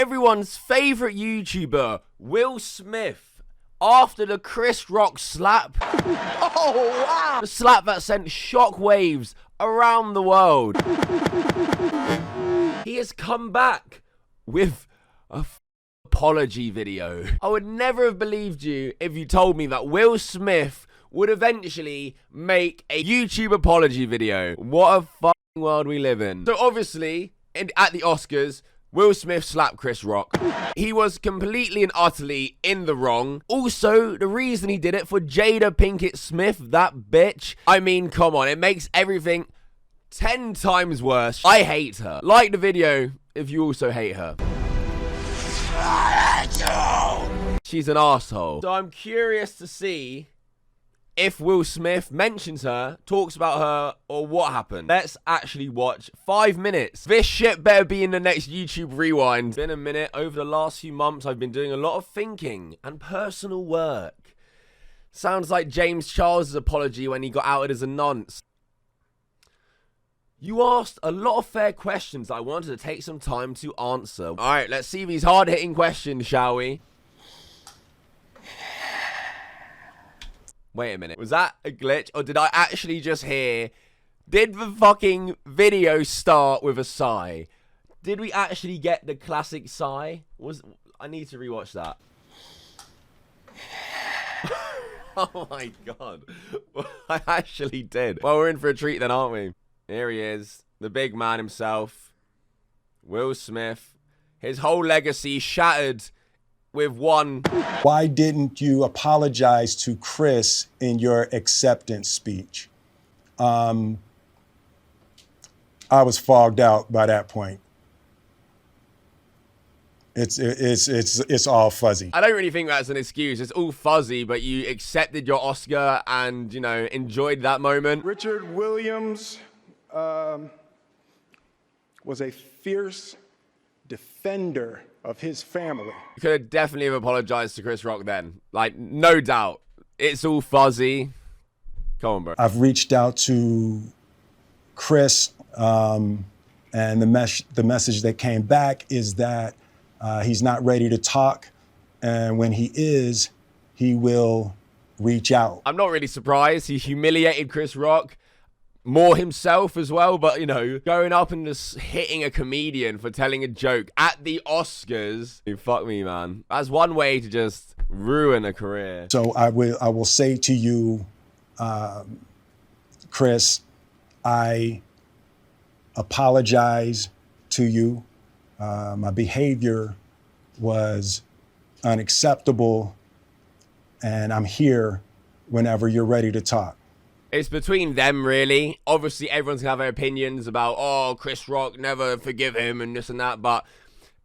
everyone's favorite YouTuber, Will Smith, after the Chris Rock slap. Oh, wow. The slap that sent shockwaves around the world. He has come back with a apology video. I would never have believed you if you told me that Will Smith would eventually make a YouTube apology video. What a fucking world we live in. So obviously, at the Oscars, Will Smith slapped Chris Rock. He was completely and utterly in the wrong. Also, the reason he did it for Jada Pinkett Smith, that bitch. I mean, come on, it makes everything 10 times worse. I hate her. Like the video if you also hate her. She's an asshole. So I'm curious to see if Will Smith mentions her, talks about her, or what happened. Let's actually watch 5 minutes. This shit better be in the next YouTube rewind. It's been a minute. Over the last few months, I've been doing a lot of thinking and personal work. Sounds like James Charles' apology when he got outed as a nonce. You asked a lot of fair questions that I wanted to take some time to answer. All right, let's see these hard-hitting questions, shall we? Wait a minute. Was that a glitch? Or did I actually just hear... Did the fucking video start with a sigh? Did we actually get the classic sigh? I need to rewatch that. Oh my god. I actually did. Well, we're in for a treat then, aren't we? Here he is, the big man himself, Will Smith. His whole legacy shattered with one. Why didn't you apologize to Chris in your acceptance speech? I was fogged out by that point. It's all fuzzy. I don't really think that's an excuse. It's all fuzzy, but you accepted your Oscar and, you know, enjoyed that moment. Richard Williams was a fierce defender of his family. You could have definitely have apologized to Chris Rock then. Like, no doubt. It's all fuzzy. Come on, bro. I've reached out to Chris, and the message that came back is that he's not ready to talk, and when he is, he will reach out. I'm not really surprised. He humiliated Chris Rock. More himself as well, but, you know, going up and just hitting a comedian for telling a joke at the Oscars. Fuck me, man. That's one way to just ruin a career. So I will say to you, Chris, I apologize to you. My behavior was unacceptable, and I'm here whenever you're ready to talk. It's between them, really. Obviously, everyone's gonna have their opinions about, oh, Chris Rock, never forgive him and this and that, but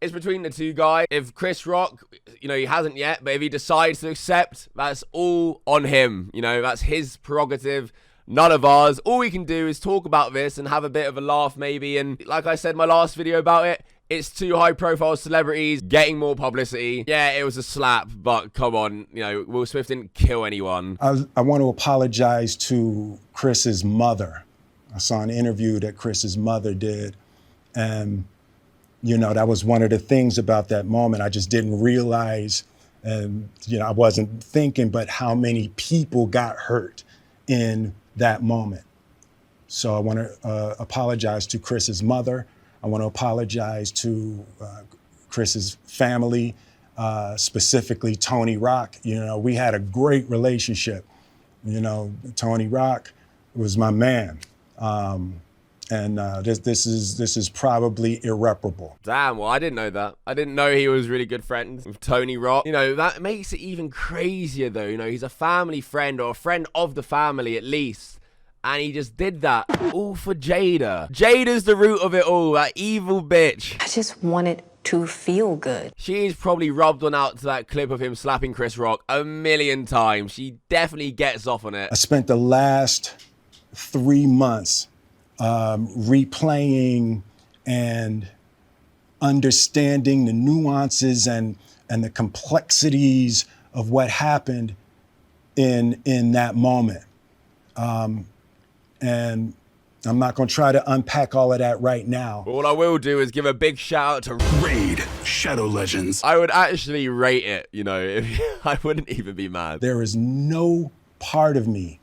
it's between the two guys. If Chris Rock, you know, he hasn't yet, but if he decides to accept, that's all on him. You know, that's his prerogative, none of ours. All we can do is talk about this and have a bit of a laugh, maybe. And like I said in my last video about it, it's two high-profile celebrities getting more publicity. Yeah, it was a slap, but come on, you know, Will Smith didn't kill anyone. I want to apologize to Chris's mother. I saw an interview that Chris's mother did, and, you know, that was one of the things about that moment. I just didn't realize, and, you know, I wasn't thinking, but how many people got hurt in that moment. So I want to apologize to Chris's mother. I want to apologize to Chris's family, specifically Tony Rock. You know, we had a great relationship. You know, Tony Rock was my man. This is probably irreparable. Damn, well, I didn't know that. I didn't know he was really good friends with Tony Rock. You know, that makes it even crazier, though. You know, he's a family friend, or a friend of the family, at least. And he just did that, all for Jada. Jada's the root of it all, that evil bitch. I just wanted to feel good. She's probably rubbed one out to that clip of him slapping Chris Rock a million times. She definitely gets off on it. I spent the last 3 months replaying and understanding the nuances and the complexities of what happened in that moment. And I'm not going to try to unpack all of that right now. All I will do is give a big shout out to Raid Shadow Legends. I would actually rate it, you know, I wouldn't even be mad. There is no part of me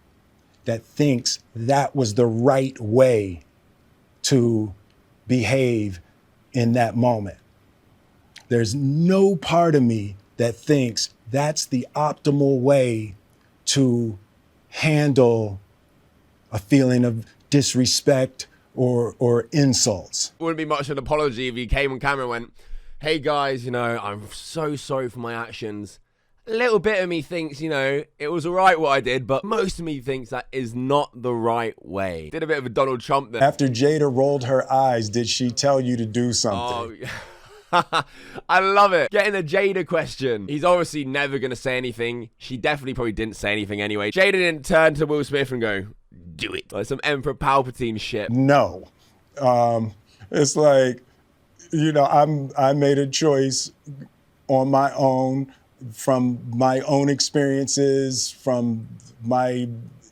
that thinks that was the right way to behave in that moment. There's no part of me that thinks that's the optimal way to handle a feeling of disrespect or insults. Wouldn't be much of an apology if he came on camera and went, hey guys, you know, I'm so sorry for my actions. A little bit of me thinks, you know, it was all right what I did, but most of me thinks that is not the right way. Did a bit of a Donald Trump there. After Jada rolled her eyes, did she tell you to do something? Oh, I love it. Getting a Jada question. He's obviously never going to say anything. She definitely probably didn't say anything anyway. Jada didn't turn to Will Smith and go, do it. Like some Emperor Palpatine shit. No. It's like, you know, I made a choice on my own, from my own experiences, from my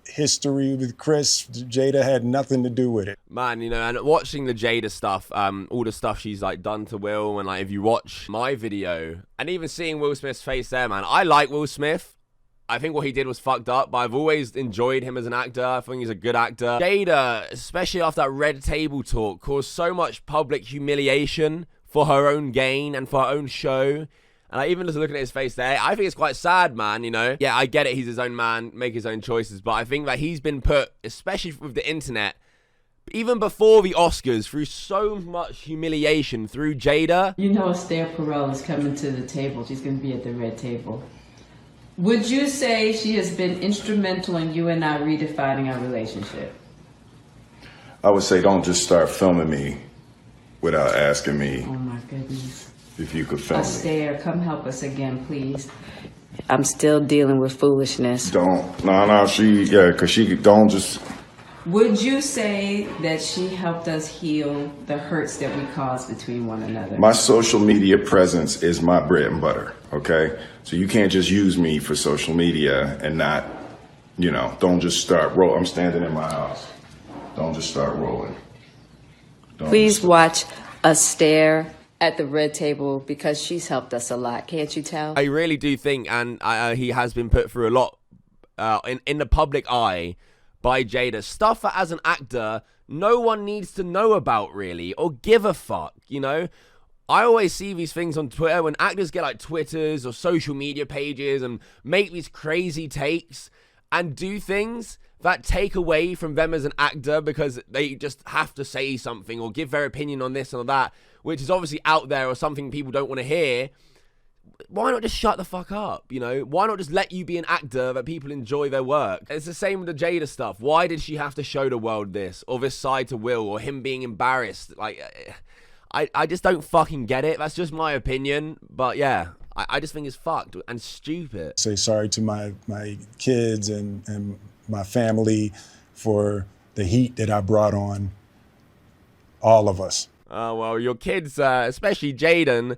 history with Chris. Jada had nothing to do with it. Man, you know, and watching the Jada stuff, all the stuff she's like done to Will, and like if you watch my video, and even seeing Will Smith's face there, man, I like Will Smith. I think what he did was fucked up, but I've always enjoyed him as an actor. I think he's a good actor. Jada, especially after that red table talk, caused so much public humiliation for her own gain and for her own show. And I even just looking at his face there, I think it's quite sad, man, you know? Yeah, I get it, he's his own man, make his own choices, but I think that he's been put, especially with the internet, even before the Oscars, through so much humiliation through Jada. You know Esther Perel is coming to the table. She's going to be at the red table. Would you say she has been instrumental in you and I redefining our relationship? I would say don't just start filming me without asking me. Oh my goodness. If you could film me. Esther, come help us again, please. I'm still dealing with foolishness. Because she don't just. Would you say that she helped us heal the hurts that we caused between one another? My social media presence is my bread and butter, okay? So you can't just use me for social media and not, you know, don't just start rolling. I'm standing in my house. Don't just start rolling. Please watch Esther at the red table, because she's helped us a lot. Can't you tell? I really do think, and he has been put through a lot in the public eye by Jada. Stuff that as an actor, no one needs to know about really, or give a fuck, you know? I always see these things on Twitter when actors get like Twitters or social media pages and make these crazy takes and do things that take away from them as an actor because they just have to say something or give their opinion on this or that, which is obviously out there or something people don't want to hear. Why not just shut the fuck up, you know? Why not just let you be an actor that people enjoy their work? It's the same with the Jada stuff. Why did she have to show the world this? Or this side to Will? Or him being embarrassed? Like, I just don't fucking get it. That's just my opinion. But yeah, I just think it's fucked and stupid. Say sorry to my kids and my family for the heat that I brought on all of us. Oh, well, your kids, especially Jaden,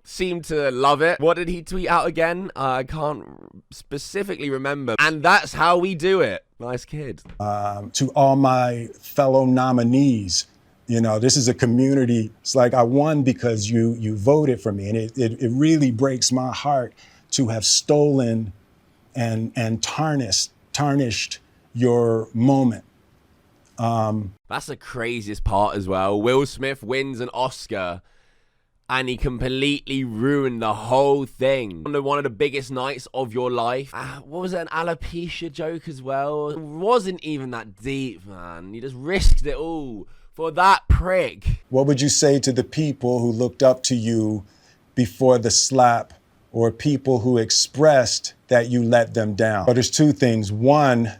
seem to love it. What did he tweet out again? I can't specifically remember. And that's how we do it. Nice kid. To all my fellow nominees, you know, this is a community. It's like I won because you voted for me. And it really breaks my heart to have stolen and tarnished your moment. That's the craziest part as well. Will Smith wins an Oscar and he completely ruined the whole thing. One of the biggest nights of your life. What was it, an alopecia joke as well? It wasn't even that deep, man. You just risked it all for that prick. What would you say to the people who looked up to you before the slap, or people who expressed that you let them down? But there's two things. One,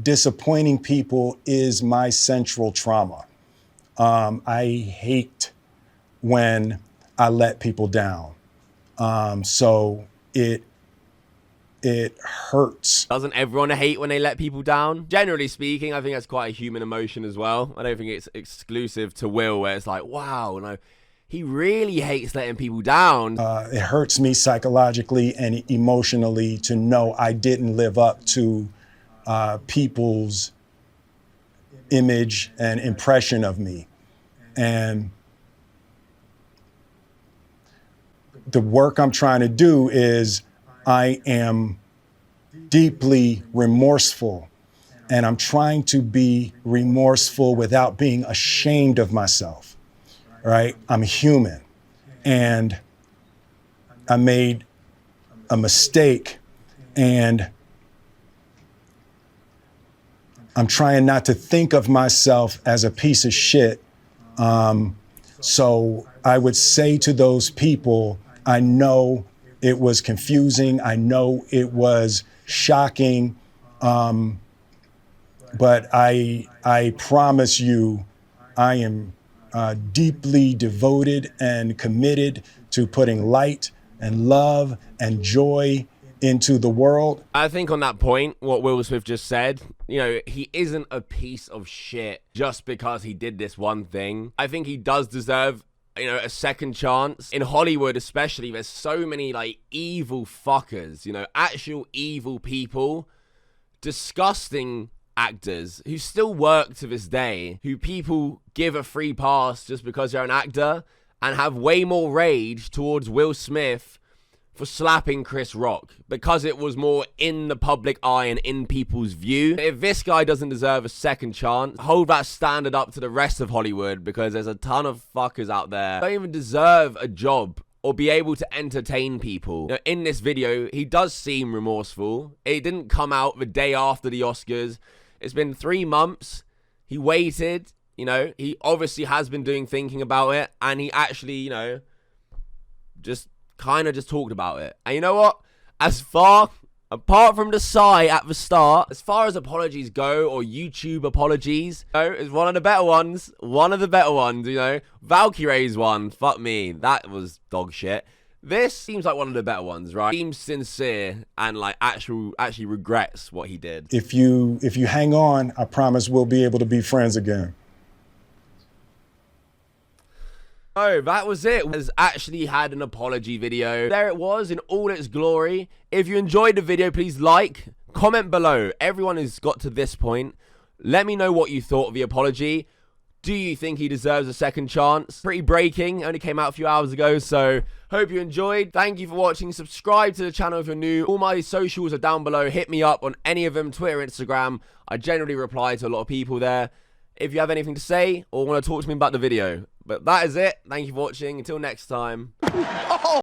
disappointing people is my central trauma. I hate when I let people down. So it hurts. Doesn't everyone hate when they let people down? Generally speaking, I think that's quite a human emotion as well. I don't think it's exclusive to Will, where it's like, wow, no, he really hates letting people down. It hurts me psychologically and emotionally to know I didn't live up to people's image and impression of me. And the work I'm trying to do is I am deeply remorseful, and I'm trying to be remorseful without being ashamed of myself, right? I'm human, and I made a mistake, and I'm trying not to think of myself as a piece of shit. So I would say to those people, I know it was confusing. I know it was shocking. But I promise you, I am deeply devoted and committed to putting light and love and joy into the world. I think on that point, what Will Smith just said, you know, he isn't a piece of shit just because he did this one thing. I think he does deserve, you know, a second chance. In Hollywood especially, there's so many like evil fuckers, you know, actual evil people, disgusting actors who still work to this day, who people give a free pass just because they're an actor, and have way more rage towards Will Smith for slapping Chris Rock because it was more in the public eye and in people's view. If this guy doesn't deserve a second chance, hold that standard up to the rest of Hollywood, because there's a ton of fuckers out there who don't even deserve a job or be able to entertain people. Now, in this video, he does seem remorseful. It didn't come out the day after the Oscars. It's been 3 months. He waited, you know, he obviously has been thinking about it, and he actually, you know, just kind of just talked about it. And you know what? Apart from the sigh at the start, as far as apologies go, or YouTube apologies, you know, is one of the better ones. One of the better ones, you know. Valkyrie's one, fuck me, that was dog shit. This seems like one of the better ones, right? Seems sincere and like actually regrets what he did. If you hang on, I promise we'll be able to be friends again. Oh, that was it. Has actually had an apology video. There it was in all its glory. If you enjoyed the video, please like, comment below. Everyone who's got to this point, let me know what you thought of the apology. Do you think he deserves a second chance? Pretty breaking, only came out a few hours ago, so hope you enjoyed. Thank you for watching. Subscribe to the channel if you're new. All my socials are down below. Hit me up on any of them, Twitter, Instagram. I generally reply to a lot of people there. If you have anything to say or want to talk to me about the video. But that is it. Thank you for watching. Until next time.